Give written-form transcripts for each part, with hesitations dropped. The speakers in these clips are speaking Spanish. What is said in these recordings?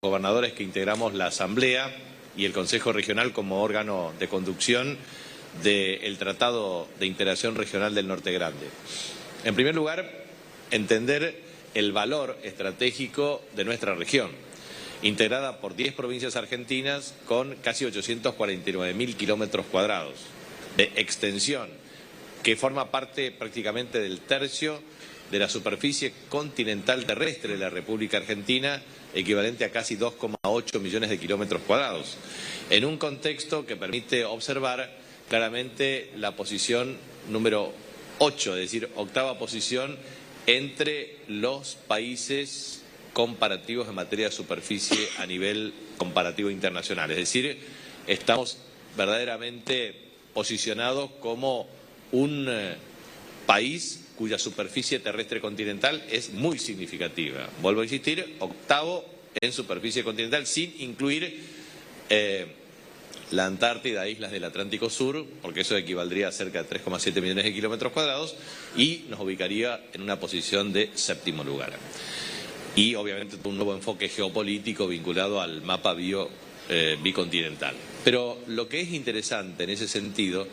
gobernadores que integramos la Asamblea y el Consejo Regional como órgano de conducción del Tratado de Integración Regional del Norte Grande. En primer lugar, entender el valor estratégico de nuestra región, integrada por 10 provincias argentinas con casi 849.000 kilómetros cuadrados de extensión, que forma parte prácticamente del tercio de la superficie continental terrestre de la República Argentina, equivalente a casi 2,8 millones de kilómetros cuadrados, en un contexto que permite observar claramente la posición número 8, es decir, octava posición entre los países comparativos en materia de superficie a nivel comparativo internacional. Es decir, estamos verdaderamente posicionados como un país cuya superficie terrestre continental es muy significativa. Vuelvo a insistir, octavo en superficie continental, sin incluir la Antártida e islas del Atlántico Sur, porque eso equivaldría a cerca de 3,7 millones de kilómetros cuadrados y nos ubicaría en una posición de séptimo lugar. Y obviamente un nuevo enfoque geopolítico vinculado al mapa bicontinental. Pero lo que es interesante en ese sentido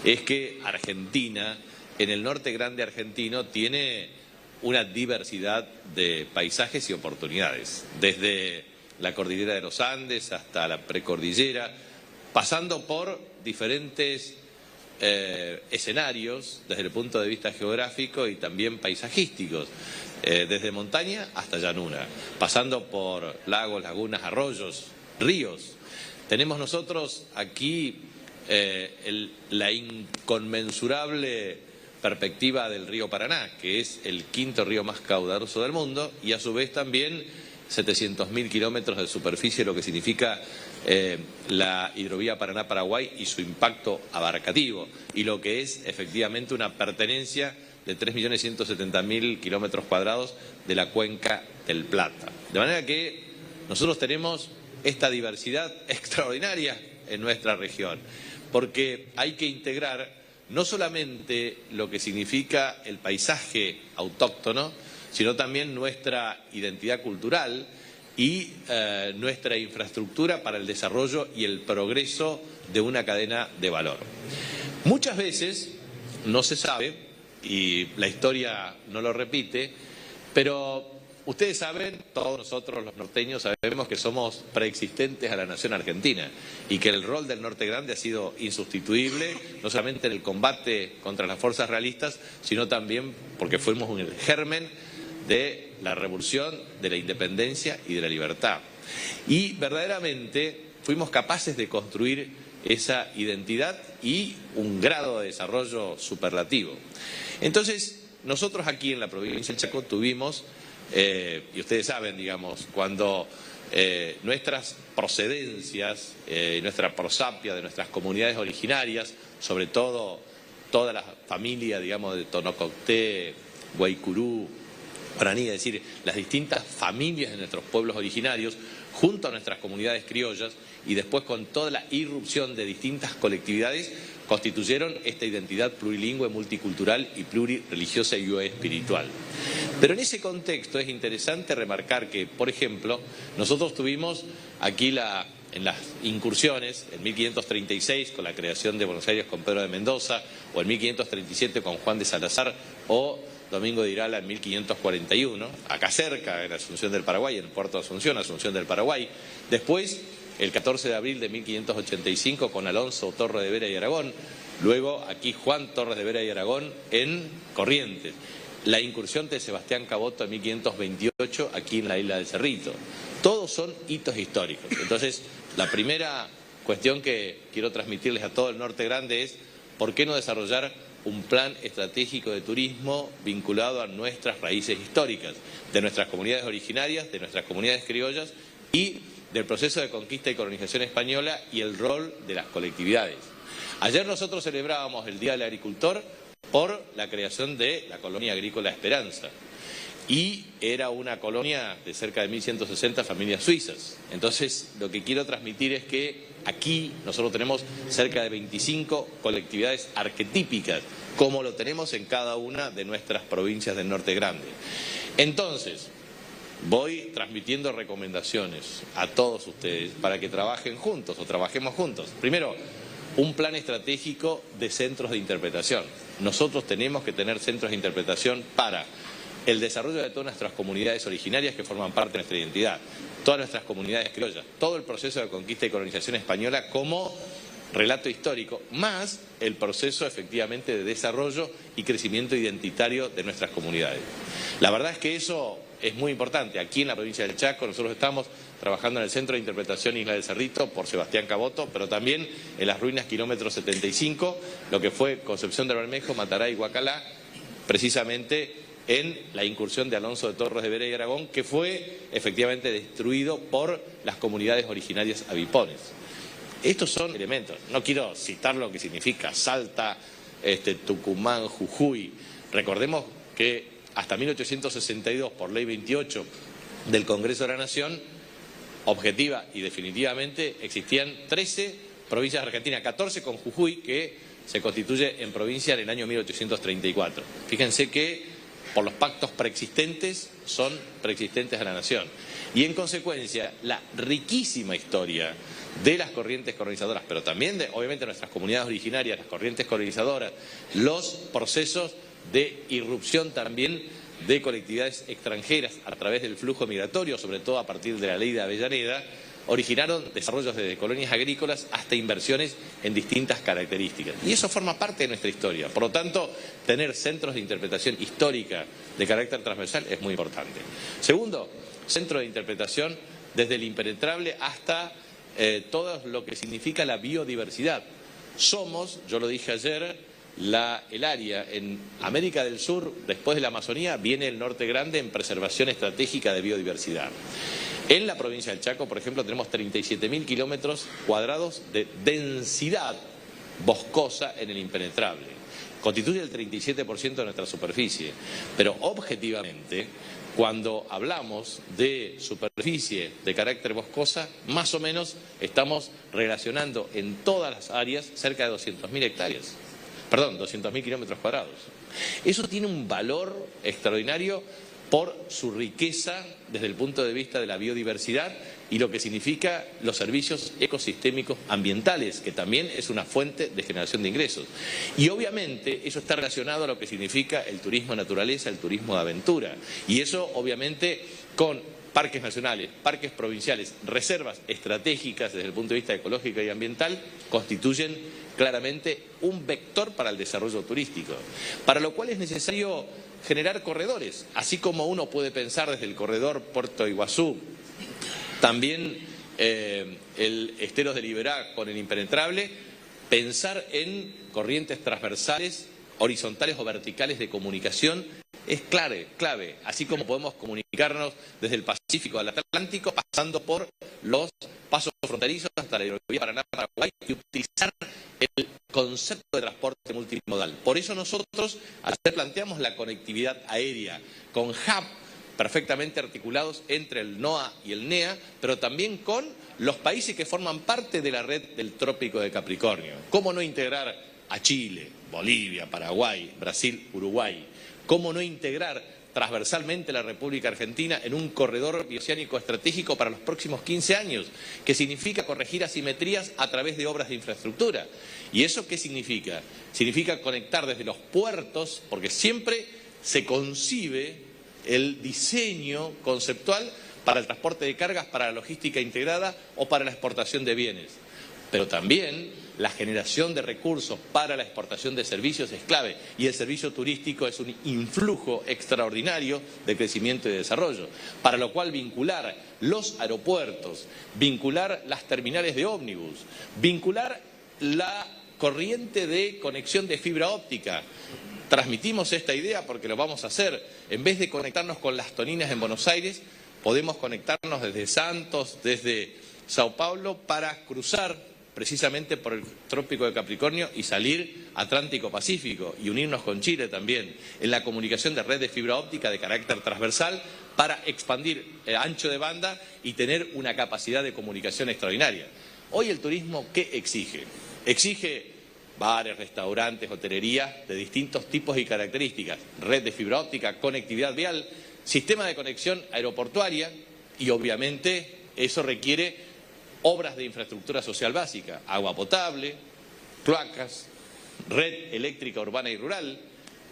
es que Argentina, en el norte grande argentino, tiene una diversidad de paisajes y oportunidades, desde la cordillera de los Andes hasta la precordillera, pasando por diferentes escenarios desde el punto de vista geográfico y también paisajísticos, desde montaña hasta llanura, pasando por lagos, lagunas, arroyos, ríos. Tenemos nosotros aquí la inconmensurable perspectiva del río Paraná, que es el quinto río más caudaloso del mundo, y a su vez también 700.000 kilómetros de superficie, lo que significa la hidrovía Paraná-Paraguay y su impacto abarcativo, y lo que es efectivamente una pertenencia de 3.170.000 kilómetros cuadrados de la cuenca del Plata. De manera que nosotros tenemos esta diversidad extraordinaria en nuestra región, porque hay que integrar no solamente lo que significa el paisaje autóctono, sino también nuestra identidad cultural y nuestra infraestructura para el desarrollo y el progreso de una cadena de valor. Muchas veces no se sabe, y la historia no lo repite, pero ustedes saben, todos nosotros los norteños sabemos que somos preexistentes a la nación argentina y que el rol del Norte Grande ha sido insustituible, no solamente en el combate contra las fuerzas realistas, sino también porque fuimos un germen de la revolución, de la independencia y de la libertad. Y verdaderamente fuimos capaces de construir esa identidad y un grado de desarrollo superlativo. Entonces, nosotros aquí en la provincia del Chaco tuvimos, y ustedes saben, digamos, cuando nuestras procedencias, nuestra prosapia de nuestras comunidades originarias, sobre todo toda la familia, digamos, de Tonococté, Guaycurú, Guaraní, es decir, las distintas familias de nuestros pueblos originarios, junto a nuestras comunidades criollas, y después con toda la irrupción de distintas colectividades, constituyeron esta identidad plurilingüe, multicultural y plurireligiosa y espiritual. Pero en ese contexto es interesante remarcar que, por ejemplo, nosotros tuvimos aquí en las incursiones, en 1536 con la creación de Buenos Aires con Pedro de Mendoza, o en 1537 con Juan de Salazar, o Domingo de Irala en 1541, acá cerca, en Asunción del Paraguay, en Puerto Asunción, Asunción del Paraguay. Después, el 14 de abril de 1585 con Alonso Torres de Vera y Aragón, luego aquí Juan Torres de Vera y Aragón en Corrientes, la incursión de Sebastián Caboto en 1528 aquí en la isla del Cerrito. Todos son hitos históricos. Entonces, la primera cuestión que quiero transmitirles a todo el Norte Grande es ¿por qué no desarrollar un plan estratégico de turismo vinculado a nuestras raíces históricas, de nuestras comunidades originarias, de nuestras comunidades criollas y del proceso de conquista y colonización española y el rol de las colectividades? Ayer nosotros celebrábamos el Día del Agricultor por la creación de la colonia agrícola Esperanza, y era una colonia de cerca de 1.160 familias suizas. Entonces, lo que quiero transmitir es que aquí nosotros tenemos cerca de 25 colectividades arquetípicas, como lo tenemos en cada una de nuestras provincias del Norte Grande. Entonces, voy transmitiendo recomendaciones a todos ustedes para que trabajen juntos o trabajemos juntos. Primero, un plan estratégico de centros de interpretación. Nosotros tenemos que tener centros de interpretación para el desarrollo de todas nuestras comunidades originarias que forman parte de nuestra identidad, todas nuestras comunidades criollas, todo el proceso de conquista y colonización española como relato histórico, más el proceso efectivamente de desarrollo y crecimiento identitario de nuestras comunidades. La verdad es que eso es muy importante. Aquí en la provincia del Chaco nosotros estamos trabajando en el Centro de Interpretación Isla del Cerrito por Sebastián Caboto, pero también en las ruinas kilómetro 75, lo que fue Concepción del Bermejo, Matará y Huacalá, precisamente en la incursión de Alonso de Torres de Vera y Aragón, que fue efectivamente destruido por las comunidades originarias avipones. Estos son elementos, no quiero citar lo que significa Salta, Tucumán, Jujuy. Recordemos que hasta 1862, por Ley 28 del Congreso de la Nación, objetiva y definitivamente existían 13 provincias argentinas, 14 con Jujuy, que se constituye en provincia en el año 1834. Fíjense que por los pactos preexistentes son preexistentes a la nación. Y en consecuencia, la riquísima historia de las corrientes colonizadoras, pero también de, obviamente, nuestras comunidades originarias, las corrientes colonizadoras, los procesos de irrupción también de colectividades extranjeras a través del flujo migratorio, sobre todo a partir de la Ley de Avellaneda, originaron desarrollos desde colonias agrícolas hasta inversiones en distintas características. Y eso forma parte de nuestra historia. Por lo tanto, tener centros de interpretación histórica de carácter transversal es muy importante. Segundo, centro de interpretación desde el impenetrable hasta todo lo que significa la biodiversidad. Somos, yo lo dije ayer, el área en América del Sur, después de la Amazonía, viene el Norte Grande en preservación estratégica de biodiversidad. En la provincia del Chaco, por ejemplo, tenemos 37.000 kilómetros cuadrados de densidad boscosa en el impenetrable. Constituye el 37% de nuestra superficie, pero objetivamente, cuando hablamos de superficie de carácter boscosa, más o menos estamos relacionando en todas las áreas cerca de 200.000 hectáreas. Perdón, 200.000 kilómetros cuadrados. Eso tiene un valor extraordinario por su riqueza desde el punto de vista de la biodiversidad y lo que significa los servicios ecosistémicos ambientales, que también es una fuente de generación de ingresos. Y obviamente eso está relacionado a lo que significa el turismo de naturaleza, el turismo de aventura. Y eso obviamente con parques nacionales, parques provinciales, reservas estratégicas desde el punto de vista ecológico y ambiental, constituyen claramente un vector para el desarrollo turístico, para lo cual es necesario generar corredores, así como uno puede pensar desde el corredor Puerto Iguazú, también el Esteros de Liberá con el impenetrable, pensar en corrientes transversales, horizontales o verticales de comunicación es clave, así como podemos comunicarnos desde el Pacífico al Atlántico, pasando por los pasos fronterizos hasta la hidrovía Paraná-Paraguay y utilizar el concepto de transporte multimodal. Por eso nosotros ayer planteamos la conectividad aérea con hub perfectamente articulados entre el NOA y el NEA, pero también con los países que forman parte de la red del Trópico de Capricornio. ¿Cómo no integrar a Chile, Bolivia, Paraguay, Brasil, Uruguay? ¿Cómo no integrar transversalmente la República Argentina en un corredor bioceánico estratégico para los próximos 15 años, que significa corregir asimetrías a través de obras de infraestructura? ¿Y eso qué significa? Significa conectar desde los puertos, porque siempre se concibe el diseño conceptual para el transporte de cargas, para la logística integrada o para la exportación de bienes. Pero también la generación de recursos para la exportación de servicios es clave y el servicio turístico es un influjo extraordinario de crecimiento y de desarrollo, para lo cual vincular los aeropuertos, vincular las terminales de ómnibus, vincular la corriente de conexión de fibra óptica. Transmitimos esta idea porque lo vamos a hacer. En vez de conectarnos con las toninas en Buenos Aires, podemos conectarnos desde Santos, desde Sao Paulo, para cruzar precisamente por el Trópico de Capricornio y salir Atlántico-Pacífico y unirnos con Chile también en la comunicación de red de fibra óptica de carácter transversal para expandir el ancho de banda y tener una capacidad de comunicación extraordinaria. Hoy el turismo, ¿qué exige? Exige bares, restaurantes, hotelería de distintos tipos y características, red de fibra óptica, conectividad vial, sistema de conexión aeroportuaria y obviamente eso requiere obras de infraestructura social básica, agua potable, cloacas, red eléctrica urbana y rural,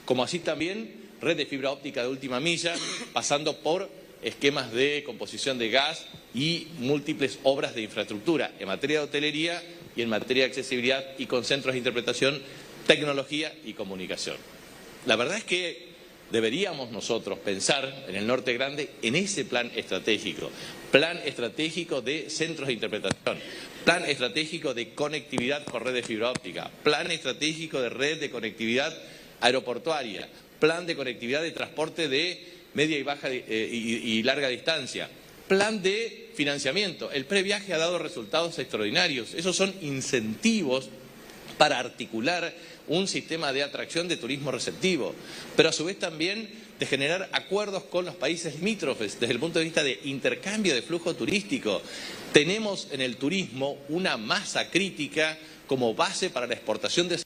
como así también red de fibra óptica de última milla, pasando por esquemas de composición de gas y múltiples obras de infraestructura en materia de hotelería y en materia de accesibilidad y con centros de interpretación, tecnología y comunicación. La verdad es que deberíamos nosotros pensar en el Norte Grande en ese plan estratégico de centros de interpretación, plan estratégico de conectividad por red de fibra óptica, plan estratégico de red de conectividad aeroportuaria, plan de conectividad de transporte de media y baja y larga distancia, plan de financiamiento. El previaje ha dado resultados extraordinarios. Esos son incentivos para articular un sistema de atracción de turismo receptivo, pero a su vez también de generar acuerdos con los países limítrofes desde el punto de vista de intercambio de flujo turístico. Tenemos en el turismo una masa crítica como base para la exportación de...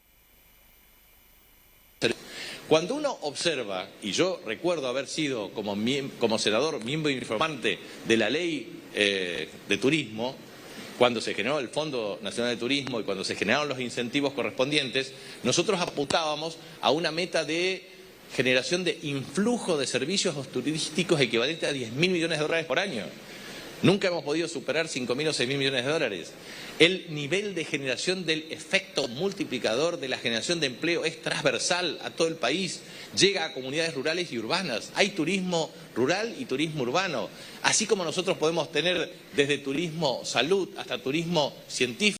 Cuando uno observa, y yo recuerdo haber sido como senador miembro informante de la ley de turismo, cuando se generó el Fondo Nacional de Turismo y cuando se generaron los incentivos correspondientes, nosotros apuntábamos a una meta de generación de influjo de servicios turísticos equivalente a 10.000 millones de dólares por año. Nunca hemos podido superar 5.000 o 6.000 millones de dólares. El nivel de generación del efecto multiplicador de la generación de empleo es transversal a todo el país, llega a comunidades rurales y urbanas. Hay turismo rural y turismo urbano, así como nosotros podemos tener desde turismo salud hasta turismo científico.